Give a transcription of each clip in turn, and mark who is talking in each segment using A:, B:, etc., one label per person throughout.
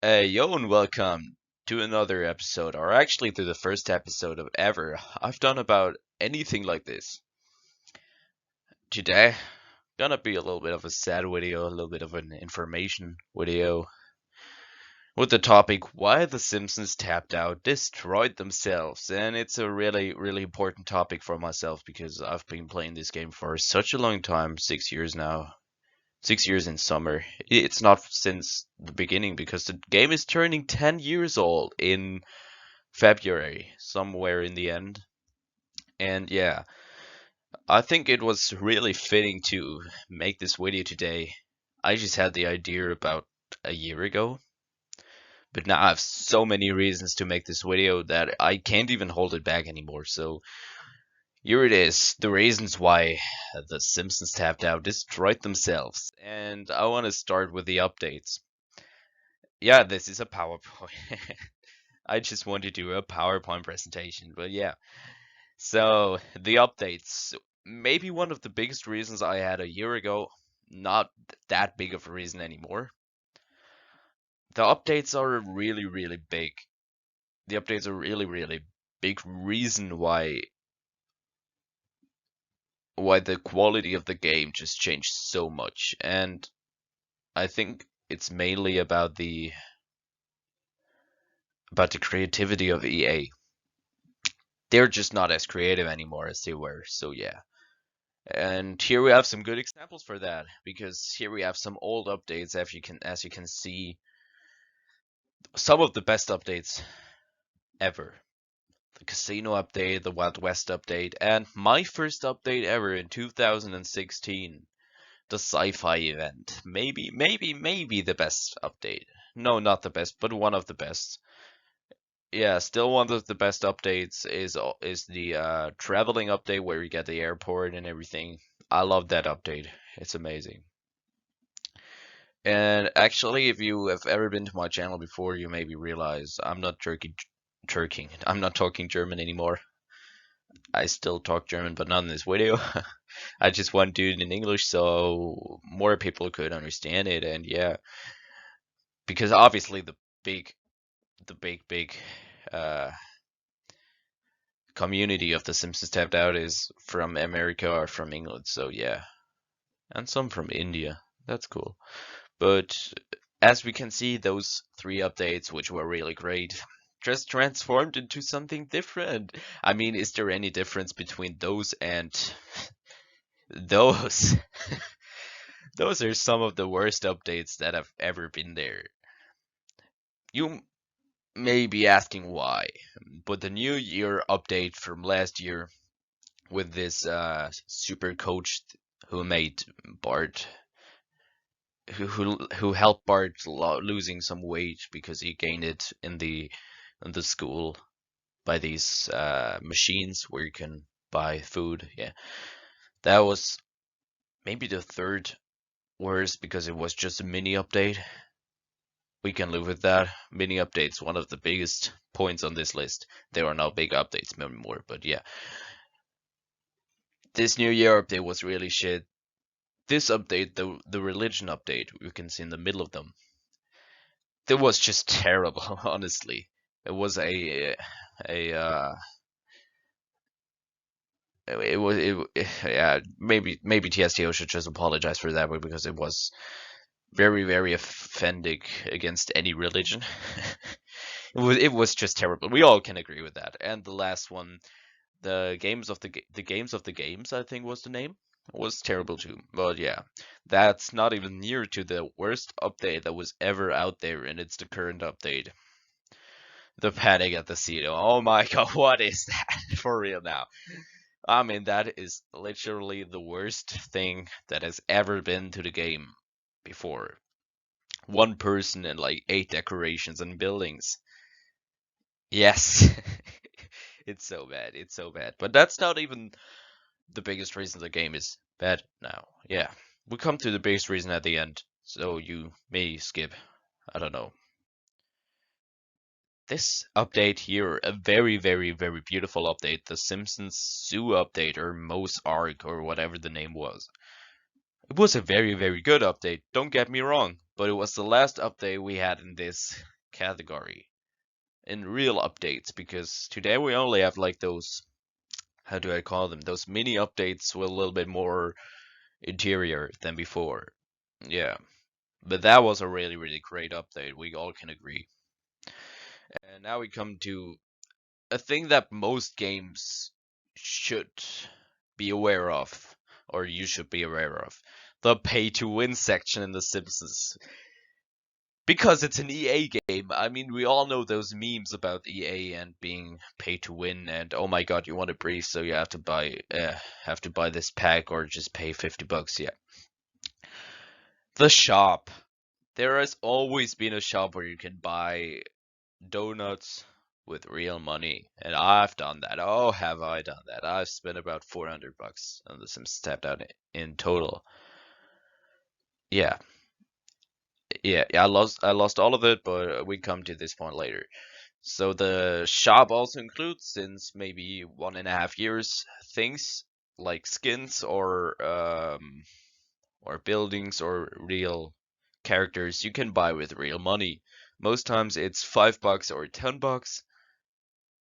A: Hey, yo, and welcome to another episode, or actually to the first episode of ever I've done about anything like this. Today, gonna be a little bit of a sad video, a little bit of an information video, with the topic why the Simpsons Tapped Out destroyed themselves. And it's a really, really important topic for myself because I've been playing this game for such a long time, 6 years now. 6 years in summer. It's not since the beginning because the game is turning 10 years old in February, somewhere in the end. And yeah, I think it was really fitting to make this video today. I just had the idea about a year ago, but now I have so many reasons to make this video that I can't even hold it back anymore. So here it is, the reasons why the Simpsons Tapped Out destroyed themselves. And I want to start with the updates. Yeah, this is a PowerPoint. I just want to do a PowerPoint presentation, but yeah. So, the updates. Maybe one of the biggest reasons I had a year ago, not that big of a reason anymore. The updates are really, really big. The updates are really, really big reason why the quality of the game just changed so much. And I think it's mainly about the creativity of EA. They're just not as creative anymore as they were. So yeah. And here we have some good examples for that, because here we have some old updates. As you can see, some of the best updates ever. The casino update, the Wild West update, and my first update ever in 2016, the sci-fi event. Maybe the best update. No, not the best, but one of the best. Yeah, still one of the best updates is the traveling update where you get the airport and everything. I love that update. It's amazing. And actually, if you have ever been to my channel before, you maybe realize I'm not Turking. I'm not talking German anymore. I still talk German, but not in this video. I just want to do it in English so more people could understand it. And yeah, because obviously big, the big uh, community of the Simpsons Tapped Out is from America or from England. So yeah, and some from India. That's cool. But as we can see, those three updates, which were really great, just transformed into something different. I mean, is there any difference between those and those? Those are some of the worst updates that have ever been there. You may be asking why, but the New Year update from last year with this super coach who made Bart who helped Bart losing some weight because he gained it in the school by these machines where you can buy food. Yeah, that was maybe the third worst because it was just a mini update. We can live with that. Mini updates, one of the biggest points on this list. There are no big updates anymore, but yeah. This New Year update was really shit. This update, the religion update, we can see in the middle of them, it was just terrible, honestly. It was a it was yeah, maybe TSTO should just apologize for that because it was very offending against any religion. It was just terrible. We all can agree with that. And the last one, the games of the games, I think was the name, was terrible too. But yeah, that's not even near to the worst update that was ever out there, and it's the current update. The Panic at the Casino. Oh my god, what is that? For real now. I mean, that is literally the worst thing that has ever been to the game before. One person and like 8 decorations and buildings. Yes. It's so bad. It's so bad. But that's not even the biggest reason the game is bad now. Yeah. We come to the biggest reason at the end. So you may skip. I don't know. This update here, a very beautiful update, the Simpsons Zoo update, or Moe's Ark, or whatever the name was. It was a very good update, don't get me wrong, but it was the last update we had in this category. In real updates, because today we only have like those, how do I call them? Those mini updates with a little bit more interior than before. Yeah. But that was a really, really great update. We all can agree. And now we come to a thing that most games should be aware of, or you should be aware of. The pay to win section in The Simpsons. Because it's an EA game. I mean, we all know those memes about EA and being pay to win, and oh my god, you want a brief, so you have to buy this pack or just pay $50. Yeah. The shop. There has always been a shop where you can buy donuts with real money, and I've done that. Oh, have I done that? I've spent about $400 on the Simpsons Tapped Out in total. Yeah. Yeah, I lost all of it, but we come to this point later. So the shop also includes, since maybe 1.5 years, things like skins or buildings or real characters you can buy with real money. Most times it's $5 or $10.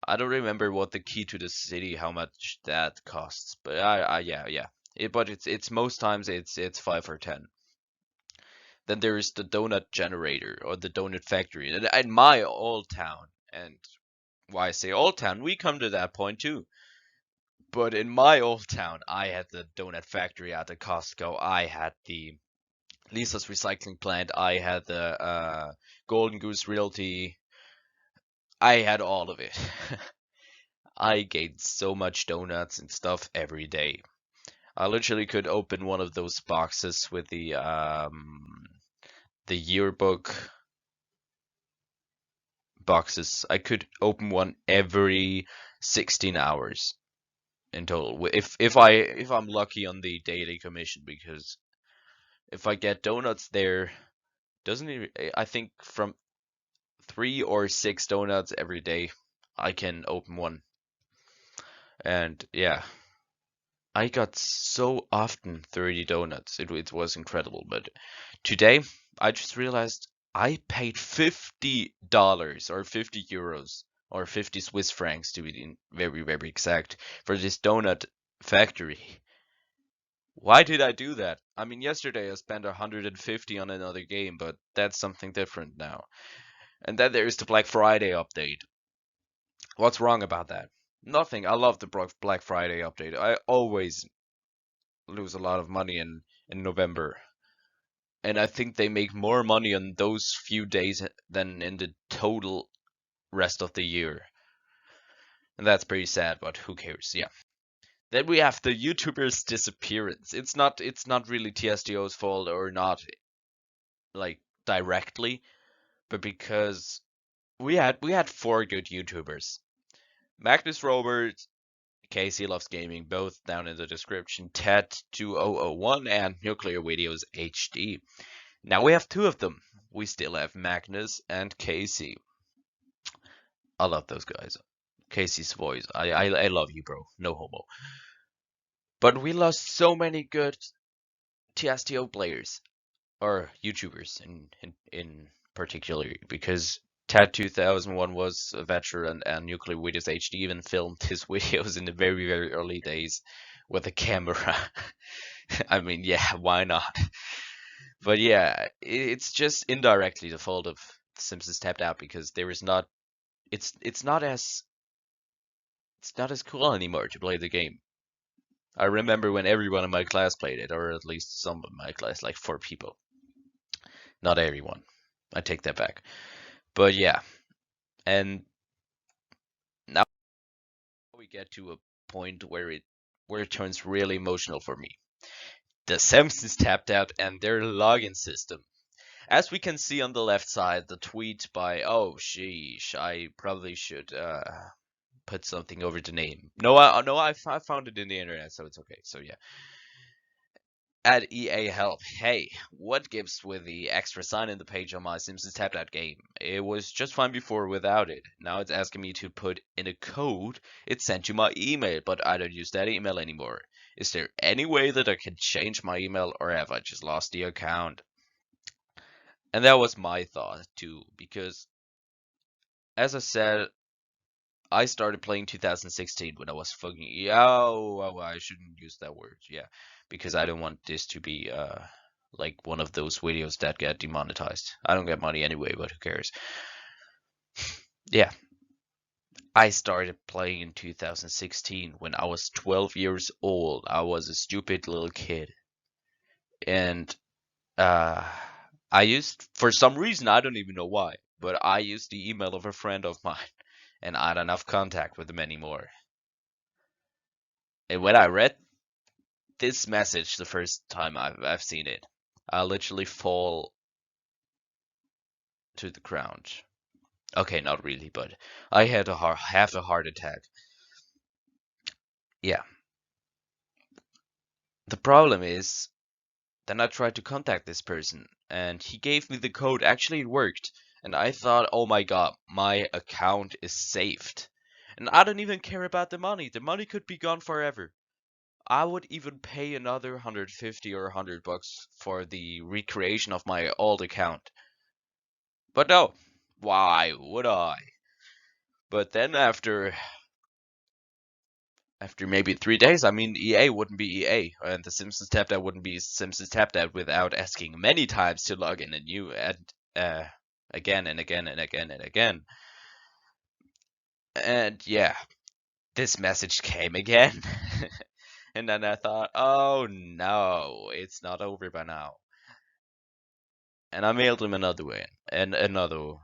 A: I don't remember what the key to the city, how much that costs, but yeah. But it's most times it's 5 or 10. Then there is the donut generator or the donut factory. And in my old town, and why I say old town, we come to that point too. But in my old town, I had the donut factory at the Costco. I had the Lisa's recycling plant. I had the Golden Goose Realty. I had all of it. I gained so much donuts and stuff every day. I literally could open one of those boxes with the yearbook boxes. I could open one every 16 hours in total. If I'm lucky on the daily commission, because if I get donuts there, doesn't it, I think from 3 or 6 donuts every day, I can open one. And yeah, I got so often 30 donuts. It was incredible. But today, I just realized I paid $50 or €50 or 50 Swiss francs to be very, very exact for this donut factory. Why did I do that? I mean, yesterday I spent 150 on another game, but that's something different now. And then there is the Black Friday update. What's wrong about that? Nothing. I love the Black Friday update. I always lose a lot of money in November. And I think they make more money on those few days than in the total rest of the year. And that's pretty sad, but who cares? Yeah. Then we have the YouTuber's disappearance. It's not really TSTO's fault, or not like directly, but because we had 4 good YouTubers. Magnus Robert, KcLovesGaming, both down in the description, Ted2001 and Nuclear Videos HD. Now we have 2 of them. We still have Magnus and Casey. I love those guys. Casey's voice. I love you, bro. No homo. But we lost so many good TSTO players, or YouTubers in particular, because Ted 2001 was a veteran, and Nuclear Videos HD even filmed his videos in the very, very early days with a camera. I mean, yeah, why not? But yeah, it's just indirectly the fault of Simpsons Tapped Out, because there is not it's not as cool anymore to play the game. I remember when everyone in my class played it, or at least some of my class, like 4 people. Not everyone. I take that back. But yeah, and now we get to a point where it turns really emotional for me. The Simpsons Tapped Out and their login system. As we can see on the left side, the tweet by, oh sheesh, I probably should put something over the name. No, I found it in the internet, so it's okay. So yeah. At EA Help, hey, what gives with the extra sign in the page on my Simpsons Tapped Out game? It was just fine before without it. Now it's asking me to put in a code it sent to my email, but I don't use that email anymore. Is there any way that I can change my email, or have I just lost the account? And that was my thought too, because as I said, I started playing 2016 when I was fucking. Yeah, oh, I shouldn't use that word. Yeah, because I don't want this to be like one of those videos that get demonetized. I don't get money anyway, but who cares? Yeah, I started playing in 2016 when I was 12 years old. I was a stupid little kid, and uh, I used, for some reason, I don't even know why, but I used the email of a friend of mine, and I don't have contact with him anymore. And when I read this message the first time I've seen it, I literally fall to the ground. Okay, not really, but I had half a heart attack. Yeah. The problem is, then I tried to contact this person, and he gave me the code. Actually, it worked, and I thought, oh my god, my account is saved. And I don't even care about the money. The money could be gone forever. I would even pay another 150 or $100 for the recreation of my old account. But no, why would I? But then after maybe 3 days, I mean, EA wouldn't be EA, and the Simpsons Tapped Out wouldn't be Simpsons Tapped Out without asking many times to log in anew and again and again and again and again. And yeah, this message came again. And then I thought, oh no, it's not over by now. And I mailed him another way, and another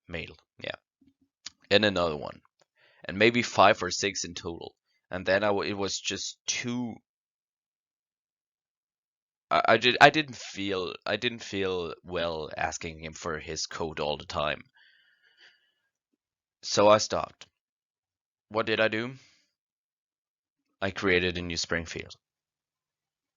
A: mail, yeah, and another one, and maybe 5 or 6 in total. And then it was just too. I didn't feel well asking him for his code all the time. So I stopped. What did I do? I created a new Springfield.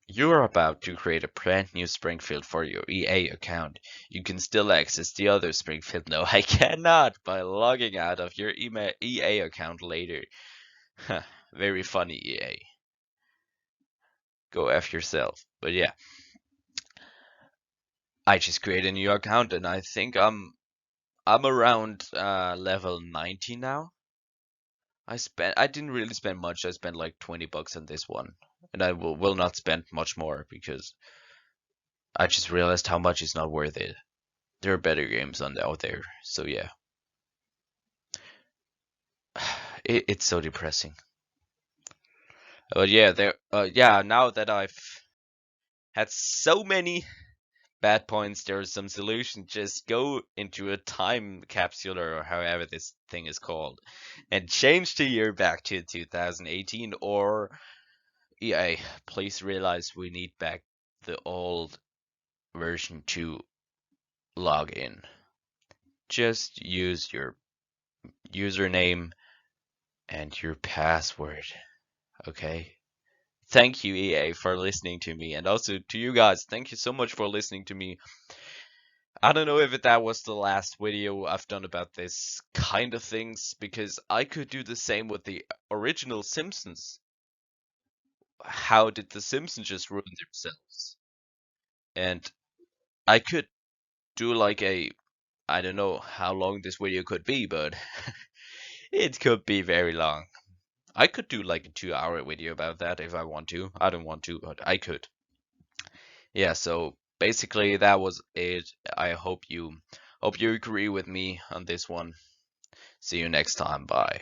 A: You are about to create a brand new Springfield for your EA account. You can still access the other Springfield. No, I cannot by logging out of your EA account later. Very funny, EA. Go F yourself. But yeah, I just created a new account, and I think I'm around level 90 now. I didn't really spend much. I spent like $20 on this one, and I will not spend much more because I just realized how much is not worth it. There are better games out there. So yeah, it's so depressing. But yeah, yeah. Now that I've had so many bad points, there's some solution. Just go into a time capsule or however this thing is called, and change the year back to 2018. Or EA, please realize we need back the old version to log in. Just use your username and your password. Okay? Thank you, EA, for listening to me. And also to you guys, thank you so much for listening to me. I don't know if that was the last video I've done about this kind of things, because I could do the same with the original Simpsons. How did the Simpsons just ruin themselves? And I could do like I don't know how long this video could be, but it could be very long. I could do like a 2 hour video about that if I want to. I don't want to, but I could. Yeah, so basically that was it. I hope you agree with me on this one. See you next time. Bye.